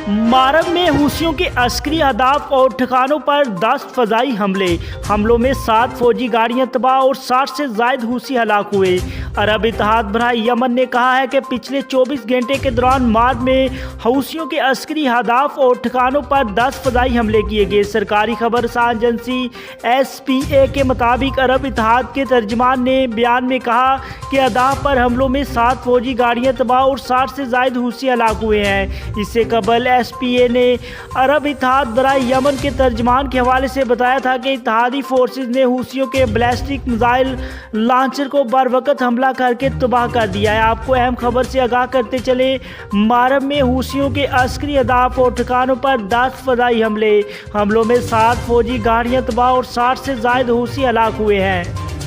मारब में हूसियों के अस्करी अहदाफ और ठिकानों पर 10 फ़ज़ाई हमलों में 7 फौजी गाड़ियां तबाह और 60 से ज़ायद हूसी हलाक हुए। अरब इत्तेहाद बरए यमन ने कहा है कि पिछले 24 घंटे के दौरान मारब में हूसियों के अस्करी अहदाफ और ठिकानों पर 10 फ़ज़ाई हमले किए गए। सरकारी खबर रसान एजेंसी SPA के मुताबिक अरब इत्तेहाद के तर्जमान ने बयान में कहा कि अहदाफ पर हमलों में 7 फौजी गाड़ियां तबाह और 60 से ज़ायद हूसी हलाक हुए हैं। इससे कबल SPA ने अरब इत्तेहाद बरए यमन के तर्जमान के हवाले से बताया था कि इत्तेहादी फोर्सेज ने हूसियों के बैलिस्टिक मिसाइल लॉन्चर को बर वक्त हमला करके तबाह कर दिया है। आपको अहम खबर से आगाह करते चले, मारब में हूसियों के अस्करी अहदाफ और ठिकानों पर 10 फ़ज़ाई हमलों में 7 फौजी गाड़ियां तबाह और 60 से ज़ायद हूसी हलाक हुए हैं।